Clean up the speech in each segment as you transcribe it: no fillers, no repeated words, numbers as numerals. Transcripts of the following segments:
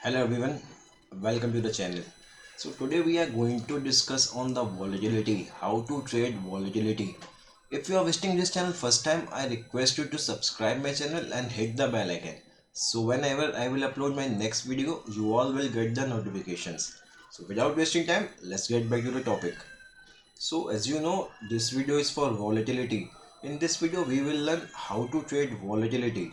Hello everyone, welcome to the channel. So today we are going to discuss on the volatility, how to trade volatility. If you are visiting this channel first time, I request you to subscribe my channel and hit the bell icon. So whenever I will upload my next video, you all will get the notifications. So without wasting time, let's get back to the topic. So as you know, this video is for volatility. In this video, we will learn how to trade volatility.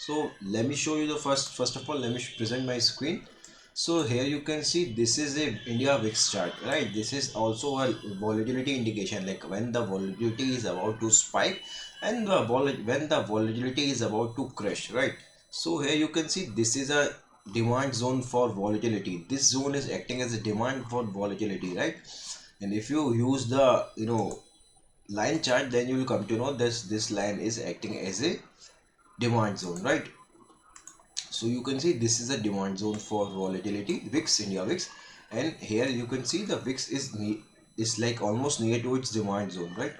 So let me show you the first of all, let me present my screen. So here you can see this is a India VIX chart, right? This is also a volatility indication, like when the volatility is about to spike and when the volatility is about to crash, right? So here you can see this is a demand zone for volatility. This zone is acting as a demand for volatility, right? And if you use the line chart, then you will come to know this line is acting as a demand zone, right? So you can see this is a demand zone for volatility, VIX, India VIX, and here you can see the VIX is like almost near to its demand zone, right?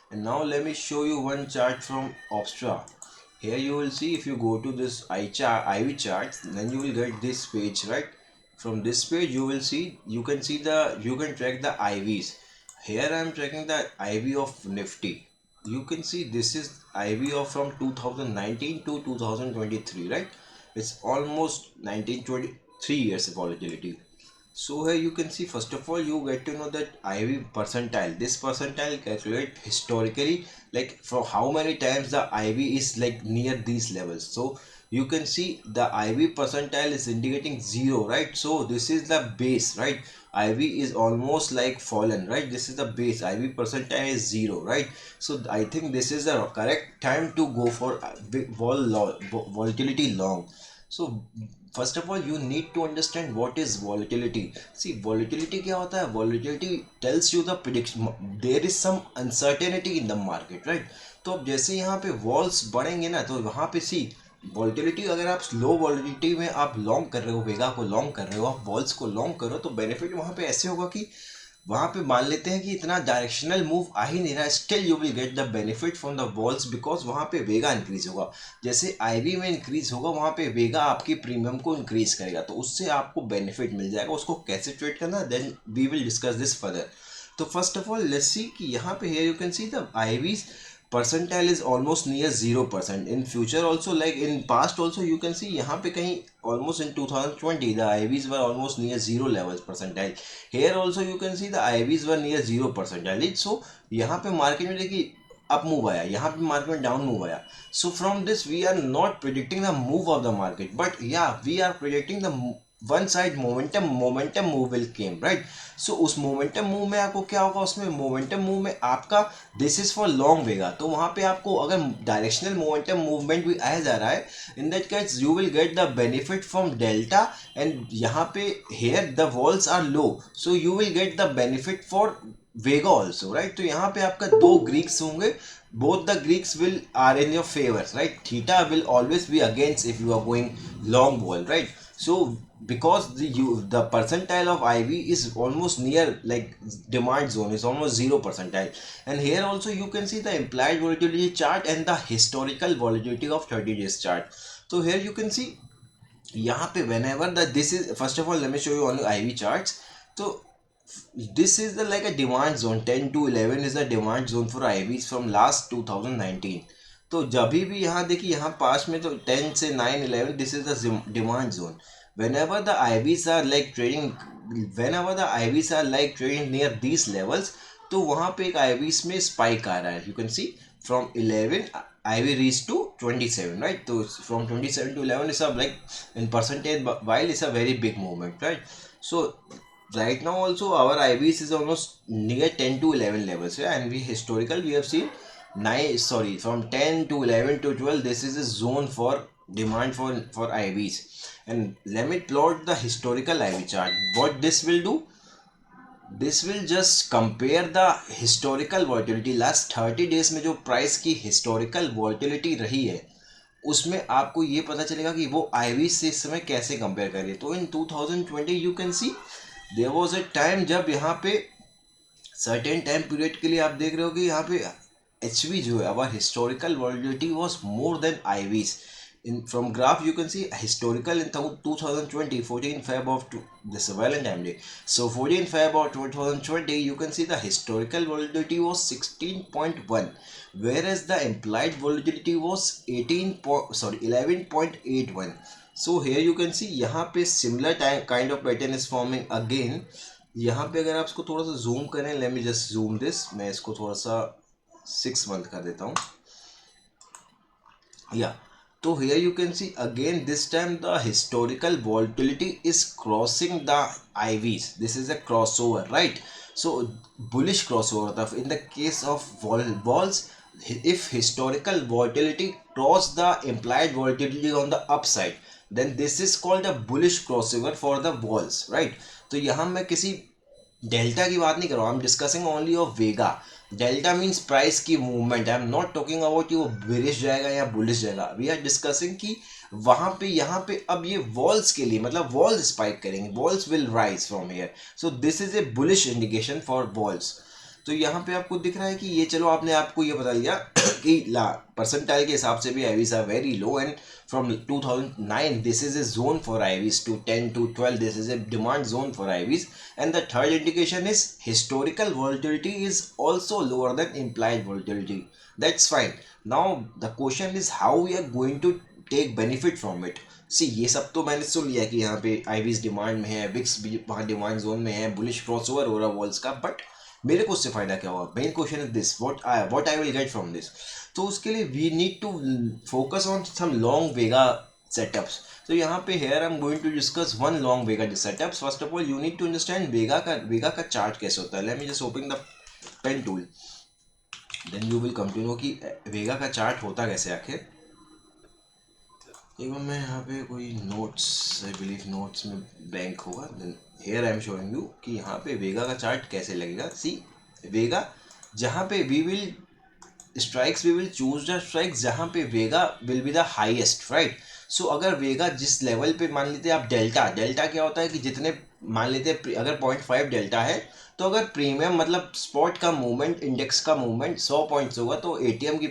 And now let me show you one chart from Opstra. Here you will see, if you go to this IV charts, then you will get this page, right? From this page you will see, you can track the IVs. Here I am tracking the IV of Nifty. You can see this is IV of from 2019 to 2023, right? It's almost 1923 years of volatility. So here you can see, first of all, you get to know that IV percentile. This percentile calculate historically, like for how many times the IV is like near these levels. So you can see the IV percentile is indicating 0, right? So this is the base, right? IV is almost like fallen, right? This is the base. IV percentile is 0, right? So I think this is the correct time to go for volatility long. So first of all, you need to understand what is volatility. See, volatility क्या होता है? Volatility tells you the prediction. There is some uncertainty in the market, right? तो अब जैसे यहाँ पे walls बढ़ेंगे ना, तो वहाँ पे सी वॉलिटिलिटी, अगर आप स्लो वॉलिटिलिटी में आप लॉन्ग कर रहे हो, वेगा को लॉन्ग कर रहे हो, आप वॉल्स को लॉन्ग करो, तो बेनिफिट वहाँ पे ऐसे होगा कि वहाँ पे मान लेते हैं कि इतना डायरेक्शनल मूव आ ही नहीं रहा, still you will get the benefit from the walls, because वहाँ पे वेगा इंक्रीज होगा. जैसे आईवी में इंक्रीज होगा, वहाँ पे वेगा आपकी प्रीमियम को इंक्रीज करेगा, तो उससे आपको बेनिफिट मिल जाएगा. उसको कैसे ट्रेड करना, then we will discuss this further. तो first of all let's see कि यहाँ पे here you can see the IVs percentile is almost near 0%. In future also, like in past also, you can see यहाँ पे कहीं almost in 2020 the IVs were almost near 0 levels percentile. Here also you can see the IVs were near 0 percentile. So यहाँ पे market में देखिए up move आया, यहाँ पे मार्केट में डाउन मूव आया. So from this we are not predicting the move of the market, but या we are predicting the one side momentum move will come, right. सो उस मोमेंटम मूव में आपको क्या होगा, उसमें मोमेंटम मूव में आपका दिस इज फॉर लॉन्ग वेगा, तो वहां पे आपको अगर डायरेक्शनल मोमेंटम मूवमेंट भी आया जा रहा है, in that case you will get the benefit from delta. And यहाँ पे here the vols are low, so you will get the benefit for vega also, right. तो यहाँ पे आपका दो ग्रीक्स होंगे, both the Greeks will are in your favor, right? Theta will always be against if you are going long ball, right? So because the percentile of IV is almost near like demand zone, is almost 0 percentile. And here also you can see the implied volatility chart and the historical volatility of 30 days chart. So here you can see यहाँ पे whenever the this is, first of all let me show you on IV charts. So this is the like a demand zone. 10 to 11 is the demand zone for IVs from last 2019. तो जब भी यहाँ देखिए, यहाँ पास में तो 10 से 9 11 this is the demand zone. whenever the IVs are like trading whenever the IVs are like trading near these levels, तो वहाँ पे एक IVs में spike आ रहा है. you can see from 11 IV reached to 27, right? So from 27 to 11 is a like in percentage while it's a very big movement, right? So right now also our IVs is almost near 10 to 11 levels, yeah? And we historical we have seen from 10 to 11 to 12, this is a zone for demand for IVs. And let me plot the historical IV chart. What this will do, this will just compare the historical volatility. last 30 days में जो price की historical volatility रही है, उसमें आपको ये पता चलेगा कि वो IV से इस समय कैसे कंपेयर करिए. तो in 2020 you can see there was a time जब यहाँ पे सर्टेन टाइम पीरियड के लिए आप देख रहे हो कि यहाँ पे एच वी जो है, our historical volatility was more than IVs. In from graph you can see historical in 2020 14 Feb of this Valentine Day. So 14 Feb of 2020 you can see the historical volatility was 16.1, whereas the implied volatility was 11.81. So here you can see यहाँ पे similar time kind of pattern is forming again. यहाँ पे अगर आप इसको थोड़ा सा zoom करें, let me just zoom this, मैं इसको थोड़ा सा 6 month कर देता हूँ. Yeah, so here you can see again this time the historical volatility is crossing the IVs. This is a crossover, right? So bullish crossover. In the case of Vols, if historical volatility cross the implied volatility on the upside, then this is called a bullish crossover for the Vols, right? तो यहाँ मैं किसी delta की बात नहीं कर रहा हूँ, I am discussing only of vega. Delta means price की movement. I am not talking about कि वो बेरिश जाएगा या बुलिश जाएगा. वी आर डिस्कसिंग कि वहां पे यहाँ पे अब ये वॉल्स के लिए मतलब वॉल्स स्पाइक करेंगे, walls will rise from here. So this is a bullish indication for walls. तो यहाँ पे आपको दिख रहा है कि ये चलो आपने आपको ये बता दिया कि परसेंटाइल के हिसाब से भी IVs are very low, and from 2009 this is a zone for IVs to 10 to 12, this is a demand zone for IVs. And the third indication is historical volatility is also lower than implied volatility. That's fine. Now the question is how we are going to take benefit from it. See, ये सब तो मैंने सुन लिया कि यहाँ पे IVs demand में है, विक्स भी वहाँ डिमांड जोन में है, बुलिश क्रॉसओवर हो रहा वॉल्स का, बट मेरे को उससे फायदा क्या हुआ? Main question is this, what I will get from this. तो उसके लिए we need to focus on some long vega setups. तो यहाँ पे here I am going to discuss one long vega setups. First of all you need to understand vega का chart कैसे होता है. Let me just open the pen tool, then you will come to know कि vega का chart होता कैसे आखिर. एक बार मैं यहाँ पे कोई नोट्स, आई बिलीव नोट्स में ब्लैंक होगा. Then here I am showing you कि यहाँ पे वेगा का चार्ट कैसे लगेगा. सी वेगा जहाँ पे we will choose the strikes जहाँ पे vega will be the highest, right. So अगर वेगा जिस लेवल पे मान लेते हैं आप डेल्टा क्या होता है कि जितने मान लेते हैं अगर 0.5 डेल्टा है, तो अगर प्रीमियम मतलब स्पॉट का मूवमेंट इंडेक्स का मूवमेंट 100 पॉइंट्स होगा तो एटीएम की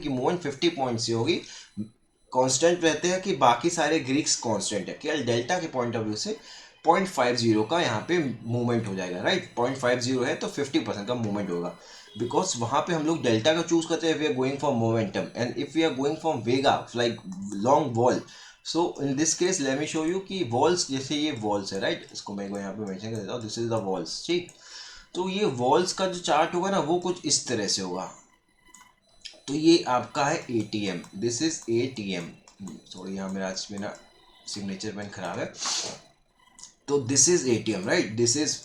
मूवमेंट 50 पॉइंट्स से होगी. कांस्टेंट रहते हैं कि बाकी सारे ग्रीक्स कांस्टेंट है. केवल डेल्टा के पॉइंट ऑफ व्यू से 0.50 का यहाँ पे मूवमेंट हो जाएगा, राइट. 0.50 है तो 50% का मूवमेंट होगा, बिकॉज वहाँ पे हम लोग डेल्टा का चूज करते हैं. We are going for momentum, and if we are going for vega like long vol. So in this case let me show you कि वॉल्स, जैसे ये वॉल्स है, राइट. इसको मैं यहाँ पे मेंशन कर देता हूँ, दिस इज द वॉल्स, ठीक. तो ये वॉल्स का जो चार्ट होगा ना वो कुछ इस तरह से होगा. तो ये आपका है ATM, this is ATM. Sorry यहाँ मेरा सिग्नेचर पेन खराब है. तो this is ATM, right. This is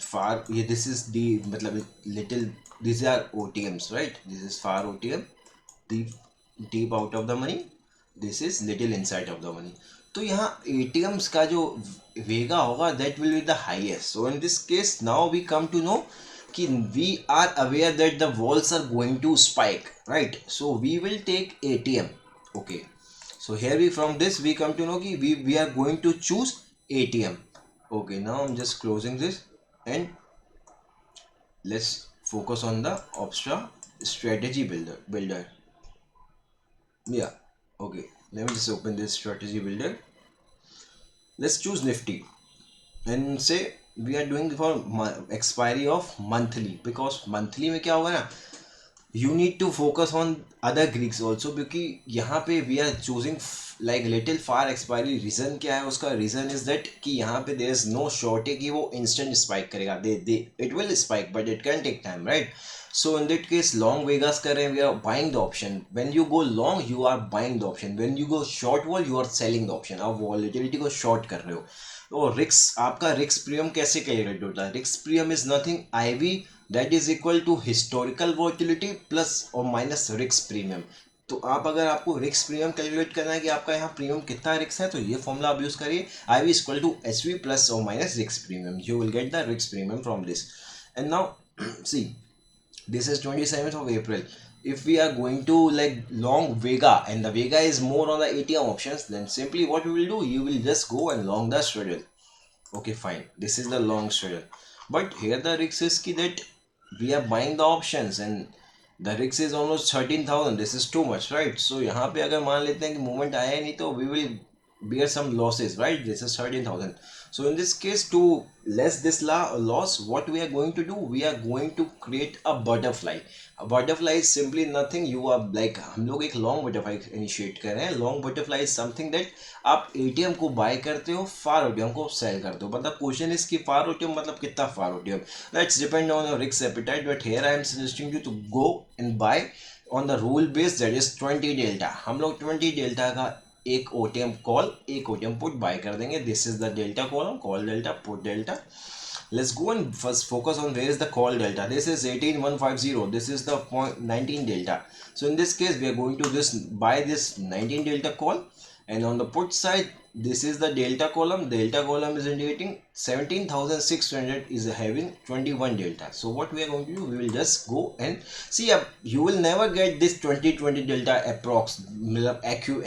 far, ये दिस इज डी मतलब little, these are OTMs, right. This is far OTM, deep out of the money. This is little inside of the money. तो यहाँ ATMs का जो वेगा होगा that will be the highest. So in this case now we come to know कि we are aware that the walls are going to spike, right. So we will take ATM. Okay. So here we from this we come to know कि we are going to choose ATM. Okay. Now I'm just closing this and let's focus on the Opstra strategy builder. Yeah, okay, let me just open this strategy builder. Let's choose Nifty and say we are doing for expiry of monthly, because monthly में क्या होगा ना, you need to focus on other Greeks also, क्योंकि यहाँ पे we are choosing like little far expiry. Reason क्या है उसका? रीजन इज दैट कि यहाँ पे देयर इज नो शॉर्टी कि वो इंस्टेंट स्पाइक करेगा. They it will spike but it can take time, right. So in that case long vegas कर रहे हैं, we are buying the option. When you go long you are buying the option, when you go short vol you are selling the option. आप volatility को short कर रहे हो. तो रिक्स, आपका रिक्स प्रीमियम कैसे कैलकुलेट होता है? रिक्स premium is nothing IV that is equal to historical volatility plus और माइनस रिक्स प्रीमियम. तो आप अगर आपको रिक्स प्रीमियम कैलकुलेट करना है कि आपका यहाँ प्रीमियम कितना रिक्स है, तो ये फॉर्मूला आप यूज करिए, I V equal to H V plus और माइनस रिक्स premium. You will get the रिक्स premium from this. And now see this is 27th of April. If we are going to like long vega and the vega is more on the ATM options, then simply what we will do, you will just go and long the straddle. Okay, fine, this is the long straddle, but here the risk is that we are buying the options and the रिक्स is almost 13,000, this is too much, right. सो यहाँ पे अगर मान लेते हैं कि movement आया ही नहीं तो we will bear some losses, right? This is 13,000. So in this case, to less this loss, what we are going to do, we are going to create a butterfly. A butterfly is simply nothing. You are like, हम लोग एक long butterfly initiate कर रहे हैं. Long butterfly is something that आप ATM को buy करते हो, far ATM को sell करते हो. मतलब क्वेश्चन is कि far ATM मतलब कितना far ATM. Let's depend on your risk appetite, but here I am suggesting you to go and buy on the rule base, that is 20 delta. हम लोग 20 delta का एक ओटीएम कॉल एक OTM put buy कर देंगे. This is the delta column, call delta, put delta. Let's go and first focus on where is the call delta. This is 18150. This is the 19 delta. So in this case, we are going to buy this 19 delta call, and on the put side, this is the delta column. Delta column is indicating 17,600 is having 21 delta. So what we are going to do, we will just go and see. You will never get this 20 delta approx,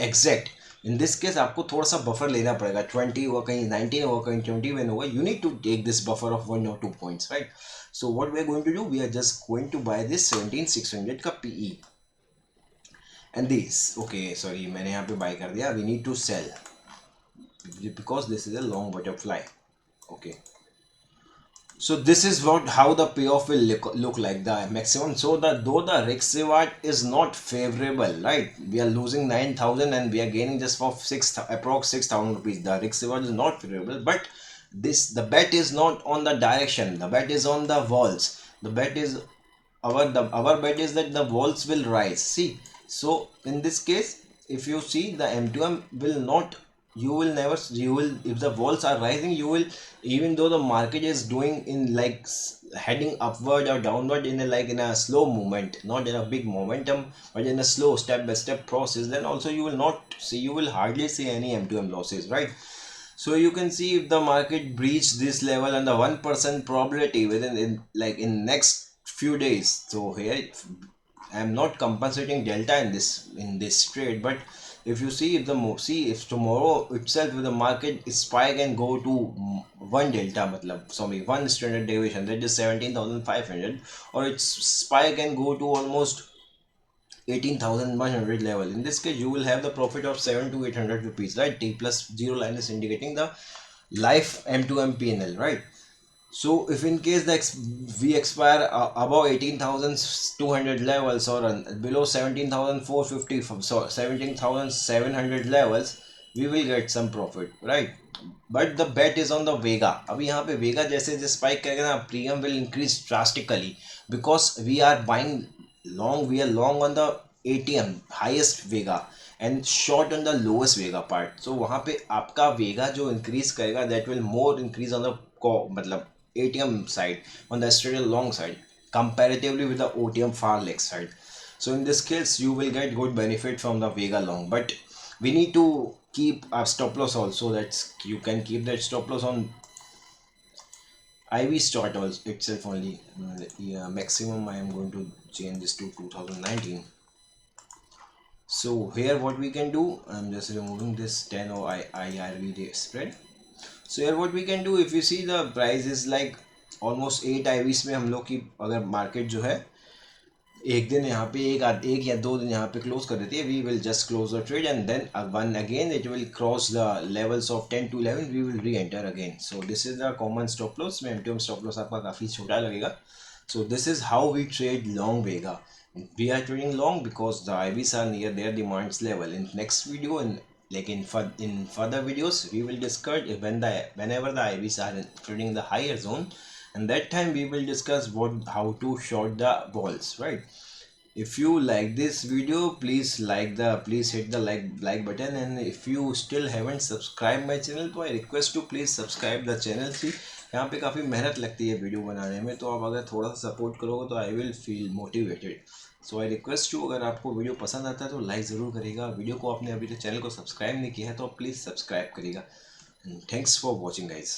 exact. In this case आपको थोड़ा सा buffer लेना पड़ेगा. 20 होगा, कहीं 19 होगा, कहीं 21 होगा. You need to take this buffer of 1 or 2 points, right. So what we are going to do, we are just going to buy this 17,600 का PE and this. Okay sorry, मैंने यहाँ पे बाय कर दिया. We need to sell because this is a long butterfly. Okay, so this is what how the payoff will look like, the maximum. So though the risk reward is not favorable, right, we are losing 9,000 and we are gaining just for approx 6,000 rupees. The risk reward is not favorable, but the bet is not on the direction, the bet is on the Vols. The bet is our bet is that the Vols will rise. See, so in this case, if you see, the M2M will not, you will never, you will, if the Vols are rising, you will, even though the market is doing in like heading upward or downward in a like in a slow movement, not in a big momentum, but in a slow step by step process, then also you will not see, you will hardly see any M2M losses, right. So you can see if the market breach this level and the 1% probability within in next few days. So here I am not compensating delta in this trade, but if you see, if tomorrow itself, if the market spike and go to one delta, matlab sorry, one standard deviation, that is 17,500, or its spike and go to almost 18,100 level, in this case you will have the profit of 7 to 800 rupees, right. T plus 0 line is indicating the life M2M PNL, right. So if in case we expire above 18,200 levels or below 17,450, so 17,700 levels, we will get some profit, right. But the bet is on the Vega. अभी यहाँ पे Vega जैसे spike करेगा ना, premium will increase drastically because we are buying long, we are long on the ATM highest Vega and short on the lowest Vega part. So वहाँ पे आपका Vega जो increase करेगा, that will more increase on the मतलब ATM side, on the straight long side, comparatively with the OTM far leg side. So in this case, you will get good benefit from the Vega long, but we need to keep a stop loss also. That you can keep that stop loss on IV start also itself only. Yeah, maximum I am going to change this to 2019. So here what we can do, I'm just removing this 10 or IRV spread. So here what we can do, if you see the price is like almost 8 IVs में हम लोग की अगर market जो है एक दिन यहाँ पे एक या दो दिन यहाँ पे क्लोज कर देती है, we will just close the trade and then when again it will cross the levels of 10 to 11, we will re enter again. So this is the common stop loss. में एमटीएम स्टॉप लॉस आपका काफ़ी छोटा लगेगा. So this is how we trade long vega. We are trading long because the IVs are near their demands level. In next video, in further videos, we will discuss whenever the IVs are trading the higher zone, and that time we will discuss how to short the balls, right. If you like this video, please hit the like button, and if you still haven't subscribed my channel, तो I request to please subscribe the channel. See, यहाँ पे काफ़ी मेहनत लगती है video बनाने में, तो आप अगर थोड़ा सा सपोर्ट करोगे तो I will feel motivated. So I request you, अगर आपको वीडियो पसंद आता है तो लाइक ज़रूर करेगा. वीडियो को आपने अभी तक चैनल को सब्सक्राइब नहीं किया है तो प्लीज़ सब्सक्राइब करेगा. Thanks for watching guys.